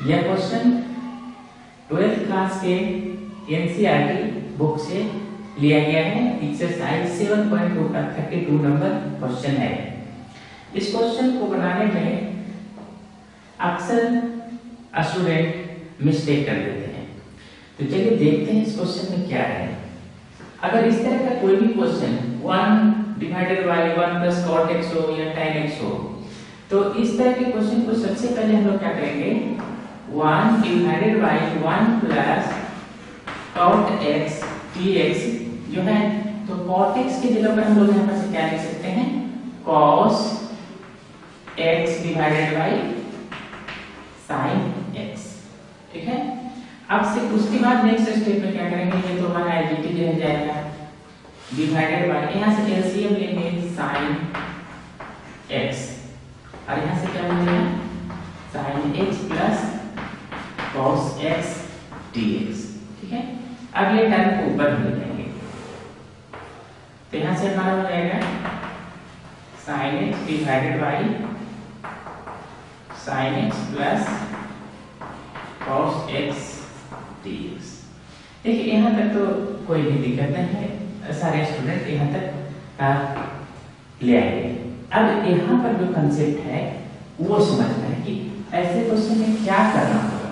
यह question 12th class के NCERT book से लिया गया है। एक्सरसाइज 7.2 का 32 नंबर क्वेश्चन है। इस क्वेश्चन को बनाने में अक्सर स्टूडेंट मिस्टेक कर देते हैं, तो चलिए देखते हैं इस क्वेश्चन में क्या है। अगर इस तरह का कोई भी question 1 divided by 1 plus cot x हो या tan x हो, तो इस तरह के क्वेश्चन को सबसे पहले हम लोग क्या करेंगे, 1 divided by 1 plus cot x dx जो है, तो cot x की जगह पर हम लोग यहाँ पर से क्या लिख सकते हैं, cos x divided by sin x। ठीक है, अब से उसके बाद नेक्स्ट स्टेप में क्या करेंगे, ये तो हमारा एलजीटी रह जाएगा डिवाइडेड बाय, यहाँ से एलसीएम लेंगे sin x और यहाँ से क्या मिलेगा sin x plus cos x dx। ठीक है, अब ये टर्म को ऊपर ले जाएंगे, तो यहाँ से हमारा हो जाएगा sin x divided by sin x plus cos x dx। देखिए यहाँ तक तो कोई भी दिक्कत नहीं है, सारे स्टूडेंट यहाँ तक ले आएंगे। अब यहाँ पर जो कंसेप्ट है वो समझना है कि ऐसे क्वेश्चन में क्या करना होगा।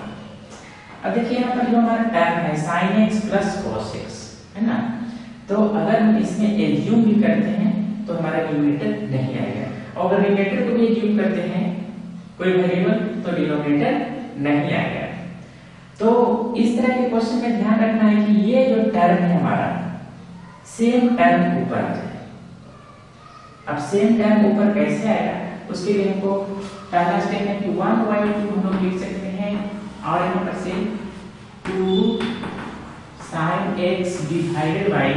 अब देखिए यहाँ पर जो हमारा टर्म है sin x plus cos x है ना, तो अगर हम इसमें एज्यूम भी करते हैं तो हमारा न्यूमरेटर नहीं आएगा, और अगर न्यूमरेटर को भी एज्यूम करते हैं कोई वेरिएबल तो डिनोमिनेटर नहीं आएगा। तो इस तरह के क्वेश्चन में ध्यान रखना है कि ये जो टर्म है हमारा सेम टर्म ऊपर आ जाए। अब सेम टर्म ऊपर कैसे आएगा, उसके लिए हमको पहला स्टेप है कि 1/2 हम लोग लिख सकते हैं, और यहाँ पर से 2 sin x divided by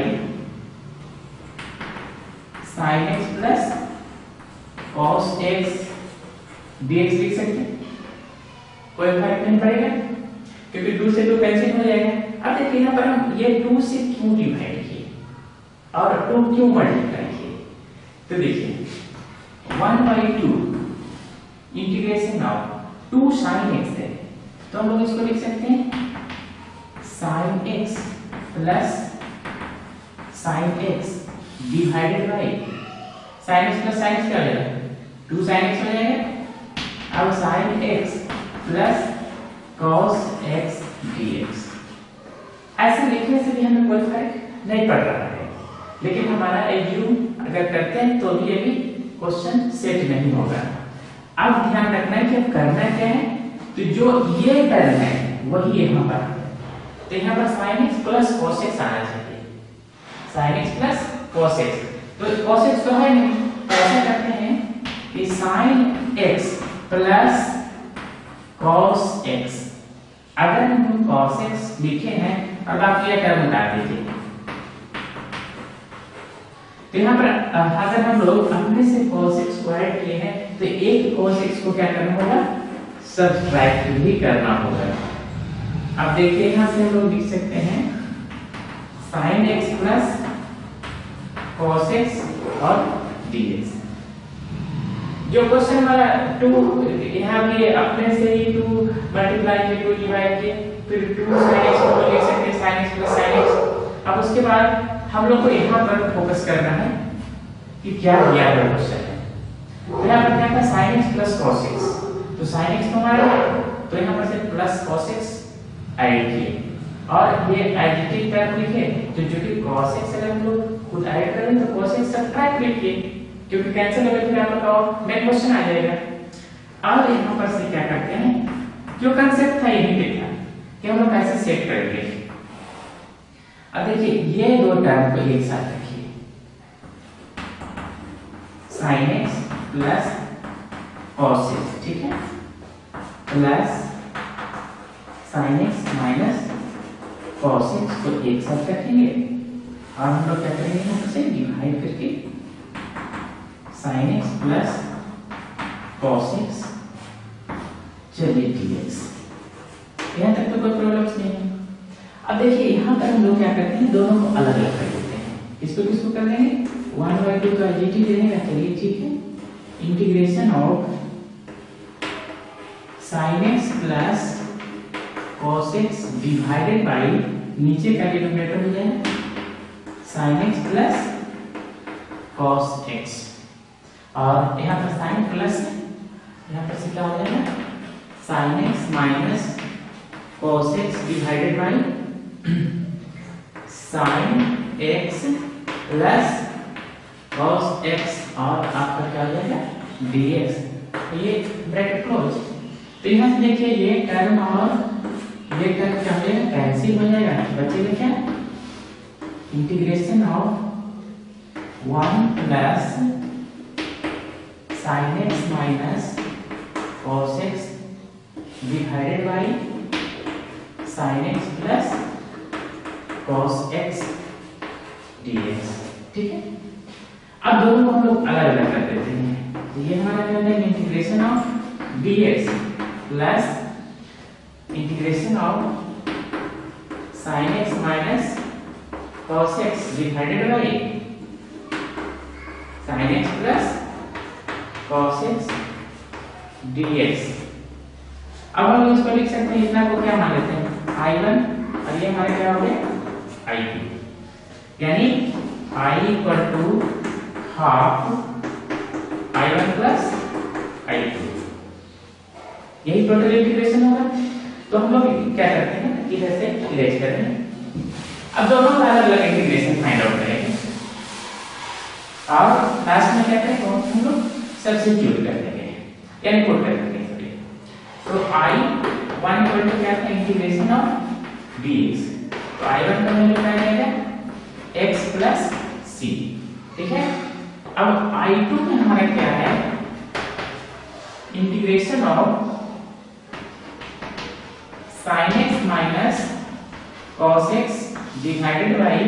sin x plus cos x dx लिख सकते हैं, कोई फर्क नहीं पड़ेगा क्योंकि 2 से 2 कैंसिल हो जाएगा। अब देखिए यहाँ पर हम ये 2 से क्यों डिवाइड किए और 2 क्यों मल्टीप्लाई किए, तो देखिए 1/2 इंटीग्रेशन ऑफ 2 sin x है, तो हम लोग इसको लिख सकते हैं sin x plus sin x divided by sin x plus sin x क्या हो जाएगा, 2 sin x हो जाएगा। अब sin x plus cos x dx, ऐसे लिखने से भी हमें कोई फर्क नहीं पड़ रहा है, लेकिन हमारा एज्यूम अगर करते हैं तो भी ये भी क्वेश्चन सेट नहीं होगा। अब ध्यान रखना है कि अब करना क्या है, तो जो ये टर्म है वही यहाँ पर है, तो यहाँ पर sin x plus cos x आना चाहिए, sin x plus cos x, तो cos x तो है नहीं, तो ऐसा करते हैं कि sin x plus cos x, अगर हम cos x लिखे हैं अब आप ये टर्म उतार दीजिए, तो यहाँ पर अगर हम लोग अपने से cos x स्क्वायर किए हैं तो एक cos x को क्या करना होगा, सब्ट्रैक्ट भी करना होगा। अब देखिए यहाँ से हम लोग लिख सकते हैं sin x plus cos x और dx। जो क्वेश्चन हमारा 2 यहाँ भी अपने से ही 2 मल्टीप्लाई किए 2 डिवाइड किए, फिर 2 sin x को लिख सकते हैं sin x plus sin x। अब उसके बाद हम लोग को यहाँ पर फोकस करना है कि क्या दिया हुआ क्वेश्चन है, तो यहाँ पर क्या था sin x plus cos x, तो sin x हमारा तो यहाँ पर से प्लस cos x ऐड किए और ये एडिटिव टर्म लिखे, तो जो कि cos x अगर हम लोग खुद ऐड करें तो cos x सब्ट्रैक्ट लिखिए क्योंकि कैंसिल हो गया, फिर आप बताओ मेन क्वेश्चन आ जाएगा। अब यहाँ पर से क्या करते हैं, जो कंसेप्ट था यही पे था कि हम लोग कैसे सेट करेंगे। अब देखिए ये दो टर्म को एक साथ रखिए, sin x plus cos x, ठीक है, plus sin x minus cos x को एक साथ रखेंगे और हम लोग क्या करेंगे, यहाँ से डिवाइड करके sin x plus cos x चलिए dx। यहाँ तक तो कोई प्रॉब्लम्स नहीं है। अब देखिए यहाँ पर हम लोग क्या करते हैं, दोनों को अलग अलग कर देते हैं, इसको किसको कर देंगे, 1/2 का gt ले लेंगे, चलिए ठीक है, integration of sin x plus cos x divided by नीचे का डिनोमिनेटर हो जाएगा sin x plus cos x और यहाँ पर sin प्लस यहाँ पर से क्या हो जाएगा sin x minus cos x divided by sin x plus cos x और आपका क्या हो जाएगा dx। ये ब्रैकेट क्लोज। तो यहाँ से देखिए ये टर्म और ये टर्म क्या हो जाएगा कैंसिल हो जाएगा, बचेगा क्या integration of 1 plus sin x minus cos x divided by sin x plus cos x dx। ठीक है, अब दोनों को हम लोग अलग अलग कर देते हैं। तो ये हमारा क्या है integration of dx plus integration of sin x minus cos x divided by sin x plus cos x dx। अब हम इसको लिख सकते हैं, इतना को क्या मान लेते हैं I1 और ये हमारा क्या हो गया I2, यानी I equal to half I1 plus I2, यही टोटल इंटीग्रेशन होगा। तो हम लोग क्या करते हैं इधर से इरेज करते हैं। अब दोनों का अलग अलग इंटीग्रेशन फाइंड आउट करेंगे और लास्ट में क्या करेंगे हम लोग सब्स्टिट्यूट कर देंगे यानी पुट कर देंगे। तो I1 इक्वल टू क्या था इंटीग्रेशन ऑफ dx, तो I1 का वैल्यू क्या आएगा x प्लस c। ठीक है, अब I2 में हमारा क्या है integration of sin x minus cos x divided by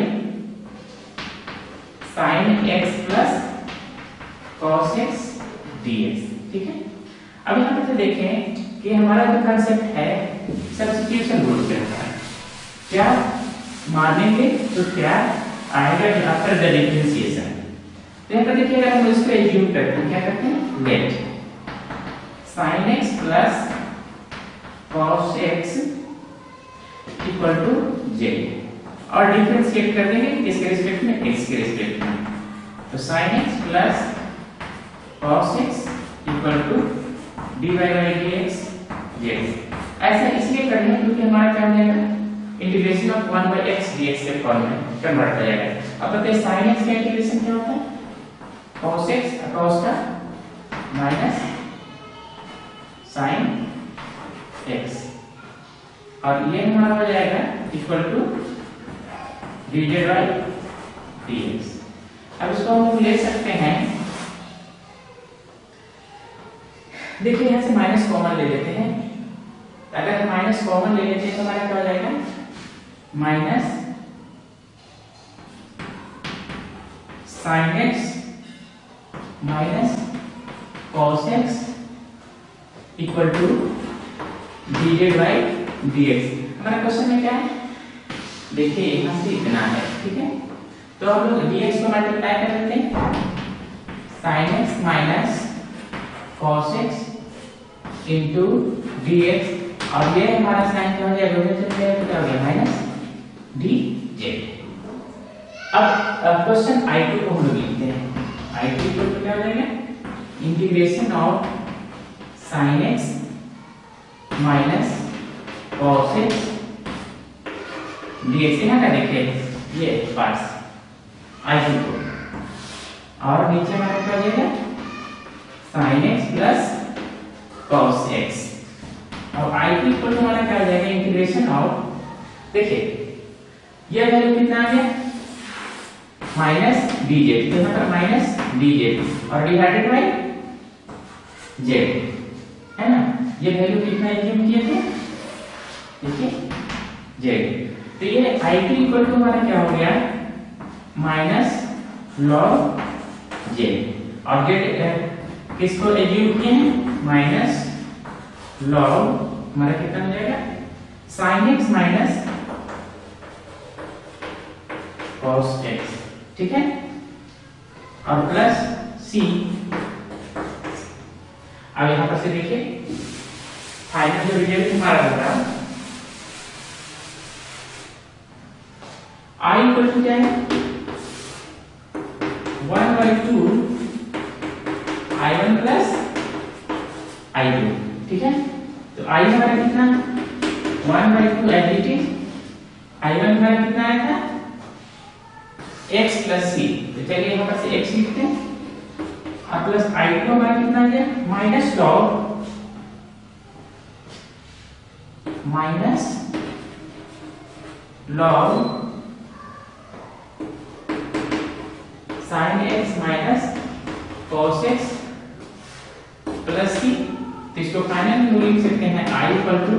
sin x plus cos x dx। ठीक है, अब यहाँ पे देखें कि हमारा जो कंसेप्ट है सब्स्टिट्यूशन रूल के अनुसार क्या मानेंगे तो क्या आएगा आफ्टर द डिफरेंशिएशन। तो यहाँ पर देखिए अगर हम इसको एज्यूम करते हैं क्या करते हैं let sin x plus cos x equal to j और डिफरेंशिएट कर देंगे किसके रिस्पेक्ट में x के रिस्पेक्ट में। तो sin x plus cos x equal to dy by dx j। ऐसा इसलिए करेंगे क्योंकि हमारा क्या हो जाएगा integration of 1 by x dx के फॉर्म में कन्वर्ट हो जाएगा। अब बताइए sin x का इंटीग्रेशन क्या होता है cos x cos का माइनस sin x और ये हमारा हो जाएगा equal to dz by dx। अब इसको हम ले सकते हैं, देखिए यहाँ से माइनस कॉमन ले लेते हैं। अगर हम माइनस कॉमन ले लेते हैं तो हमारा क्या हो जाएगा minus sin x minus cos x equal to dz by dx। हमारा क्वेश्चन में क्या है देखिए यहाँ से इतना है। ठीक है, तो हम लोग dx को मल्टीप्लाई कर देते हैं sin x minus cos x into dx और ये हमारा साइन क्या हो जाएगा क्या हो गया माइनस dz। अब क्वेश्चन I2 को हम लोग लिखते हैं। I2 इक्वल टू क्या हो जाएगा integration of sin x minus cos x dx। यहाँ का देखिए ये पार्ट्स I2 को और नीचे हमारा क्या हो जाएगा sin x plus cos x और I2 इक्वल टू हमारा क्या हो जाएगा इंटीग्रेशन ऑफ देखिए ये वैल्यू कितना आ गया माइनस dz, तो यहाँ पर माइनस dz और डिवाइडेड बाय z है ना। ये वैल्यू कितना एज्यूम किए थे देखिए z। तो ये I2 इक्वल टू हमारा क्या हो गया माइनस log j और z किसको एज्यूम किए हैं माइनस log हमारा कितना हो जाएगा sin x minus cos x। ठीक है, और प्लस c। अब यहाँ पर से देखिए फाइनल जो रिजल्ट हमारा होगा इक्वल टू क्या है 1/2 I1 प्लस I2, ठीक है। तो I हमारा कितना 1/2 एज इट इज, I1 हमारा कितना आया था x प्लस c, तो चलिए यहाँ पर से x लिखते हैं और प्लस I2 हमारा कितना आ गया minus log sin x minus cos x plus c। तो इसको फाइनल में लिख सकते हैं I equal to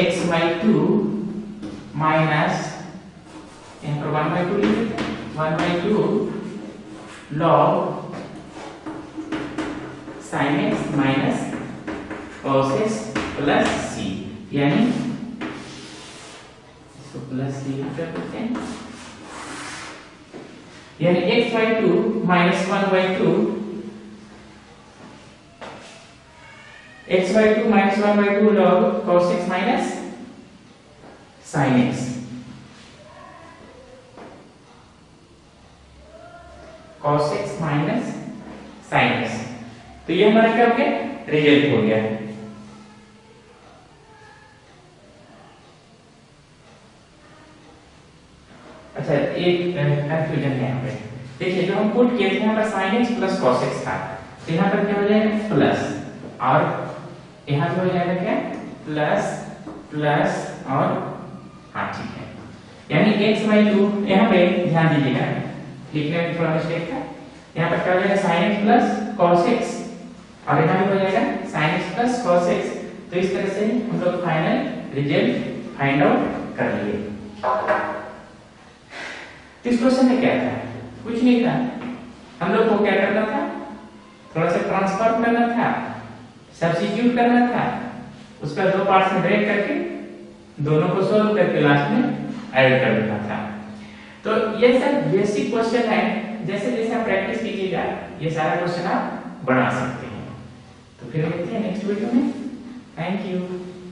x/2 minus यहाँ पर 1/2 लिख देते हैं 1/2 log sin x minus cos x plus c, यानी इसको प्लस c कर देते हैं, यानी x/2 minus 1/2 x/2 minus 1/2 log cos x minus sin x cos x minus sin x। तो ये हमारा क्या हो गया रिजल्ट हो गया। अच्छा एक कंफ्यूजन है यहाँ पे, देखिए जो हम पुट किए थे यहाँ पर sin x plus cos x था, तो यहाँ पर क्या हो जाएगा प्लस, और यहाँ पे हो जाएगा क्या प्लस प्लस और हाँ ठीक है, यानी x/2 यहाँ पे ध्यान दीजिएगा लिखने में थोड़ा मिस्टेक था, यहाँ पर क्या हो जाएगा sin x plus cos x और यहाँ पे हो जाएगा sin x plus cos x। तो इस तरह से हम लोग फाइनल रिजल्ट फाइंड आउट कर लिए। इस क्वेश्चन में क्या था कुछ नहीं था, हम लोग को क्या करना था थोड़ा सा ट्रांसफॉर्म करना था, सब्स्टिट्यूट करना था, उसका दो पार्ट्स में ब्रेक करके दोनों को सॉल्व करके लास्ट में ऐड कर देना था। तो ये सब बेसिक क्वेश्चन है, जैसे जैसे आप प्रैक्टिस कीजिएगा ये सारा क्वेश्चन आप बना सकते हैं। तो फिर मिलते हैं नेक्स्ट वीडियो में। Thank you.